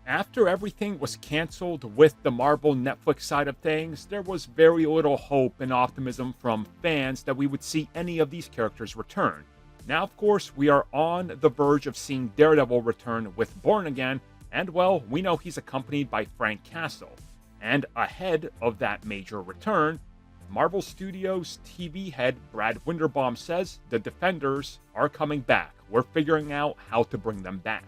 After everything was canceled with the Marvel Netflix side of things, there was very little hope and optimism from fans that we would see any of these characters return. Now, of course, we are on the verge of seeing Daredevil return with Born Again, and well, we know he's accompanied by Frank Castle. And ahead of that major return, Marvel Studios TV head Brad Winderbaum says the Defenders are coming back. We're figuring out how to bring them back.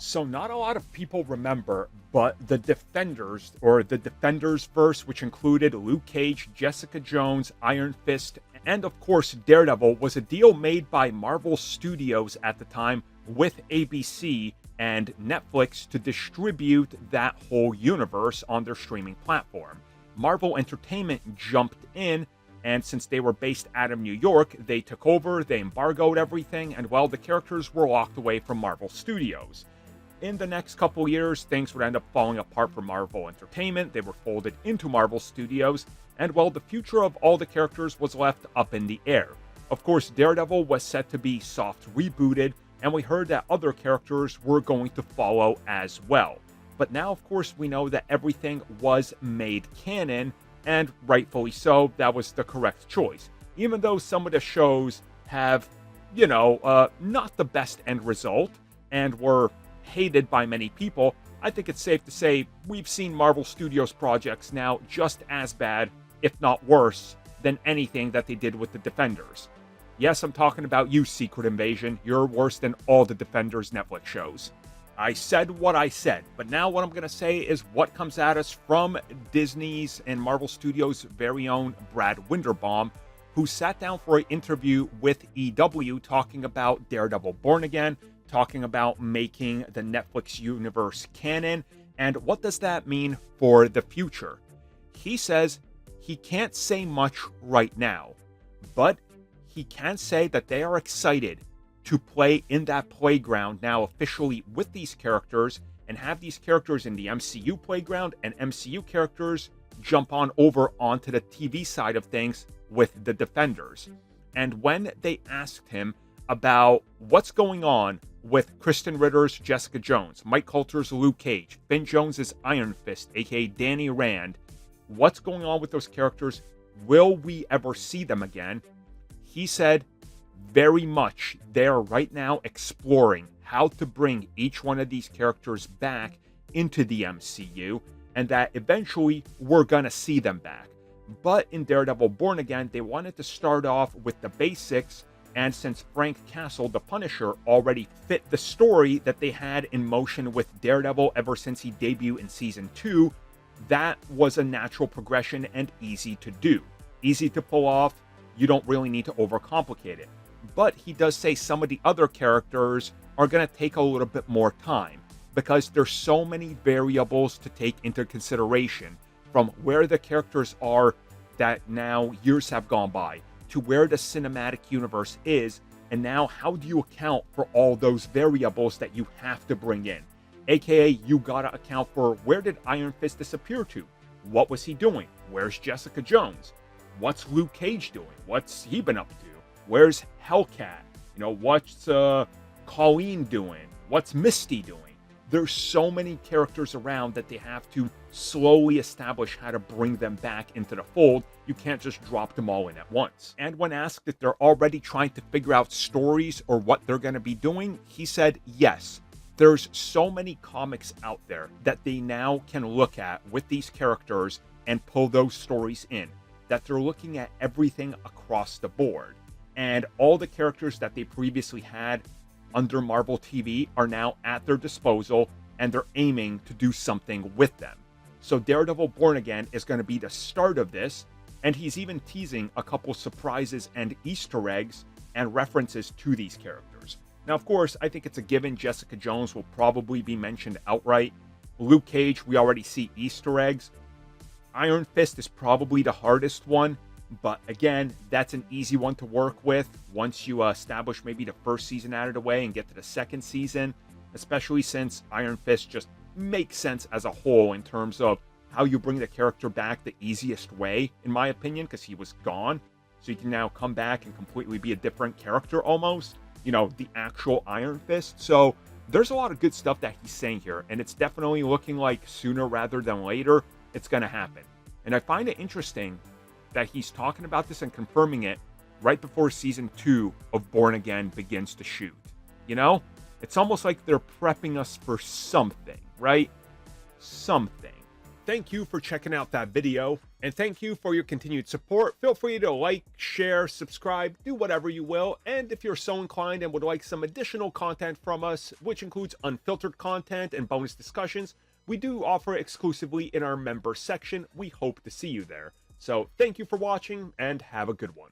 So not a lot of people remember, but the Defenders, or the Defenders verse, which included Luke Cage, Jessica Jones, Iron Fist, and of course Daredevil, was a deal made by Marvel Studios at the time with ABC and Netflix to distribute that whole universe on their streaming platform. Marvel Entertainment jumped in, and since they were based out of New York, they took over, they embargoed everything, and well, the characters were locked away from Marvel Studios. In the next couple years, things would end up falling apart for Marvel Entertainment. They were folded into Marvel Studios, and well, the future of all the characters was left up in the air. Of course, Daredevil was set to be soft rebooted, and we heard that other characters were going to follow as well. But now, of course, we know that everything was made canon, and rightfully so, that was the correct choice. Even though some of the shows have, not the best end result, and were hated by many people, I think it's safe to say we've seen Marvel Studios projects now just as bad, if not worse, than anything that they did with the Defenders. Yes, I'm talking about you, Secret Invasion. You're worse than all the Defenders Netflix shows. I said what I said, but now what I'm going to say is what comes at us from Disney's and Marvel Studios' very own Brad Winderbaum, who sat down for an interview with EW talking about Daredevil Born Again, talking about making the Netflix universe canon, and what does that mean for the future. He says he can't say much right now, but he can say that they are excited to play in that playground now officially with these characters and have these characters in the MCU playground and MCU characters jump on over onto the TV side of things with the Defenders. And when they asked him about what's going on with Kristen Ritter's Jessica Jones, Mike Coulter's Luke Cage, Finn Jones's Iron Fist, aka Danny Rand, what's going on with those characters? Will we ever see them again? He said very much they are right now exploring how to bring each one of these characters back into the MCU, and that eventually we're gonna see them back. But in Daredevil Born Again, they wanted to start off with the basics, and since Frank Castle, the Punisher, already fit the story that they had in motion with Daredevil ever since he debuted in Season 2, that was a natural progression and easy to do. Easy to pull off, you don't really need to overcomplicate it. But he does say some of the other characters are going to take a little bit more time, because there's so many variables to take into consideration, from where the characters are that now years have gone by, to where the cinematic universe is, and now how do you account for all those variables that you have to bring in? AKA, you gotta account for where did Iron Fist disappear to? What was he doing? Where's Jessica Jones? What's Luke Cage doing? What's he been up to? Where's Hellcat? What's Colleen doing? What's Misty doing? There's so many characters around that they have to slowly establish how to bring them back into the fold. You can't just drop them all in at once. And when asked if they're already trying to figure out stories or what they're going to be doing, he said yes. There's so many comics out there that they now can look at with these characters and pull those stories in, that they're looking at everything across the board. And all the characters that they previously had under Marvel TV are now at their disposal, and they're aiming to do something with them. So Daredevil Born Again is going to be the start of this, and he's even teasing a couple surprises and Easter eggs and references to these characters. Now, of course, I think it's a given Jessica Jones will probably be mentioned outright. Luke Cage, we already see Easter eggs. Iron Fist is probably the hardest one, but again, that's an easy one to work with once you establish maybe the first season out of the way and get to the second season, especially since Iron Fist just makes sense as a whole in terms of how you bring the character back the easiest way, in my opinion, because he was gone. So you can now come back and completely be a different character almost. the actual Iron Fist. So there's a lot of good stuff that he's saying here, and it's definitely looking like sooner rather than later it's going to happen. And I find it interesting that he's talking about this and confirming it right before season 2 of Born Again begins to shoot. It's almost like they're prepping us for something, right? Something. Thank you for checking out that video, and thank you for your continued support. Feel free to like, share, subscribe, do whatever you will, and if you're so inclined and would like some additional content from us, which includes unfiltered content and bonus discussions, we do offer exclusively in our member section. We hope to see you there. So thank you for watching, and have a good one.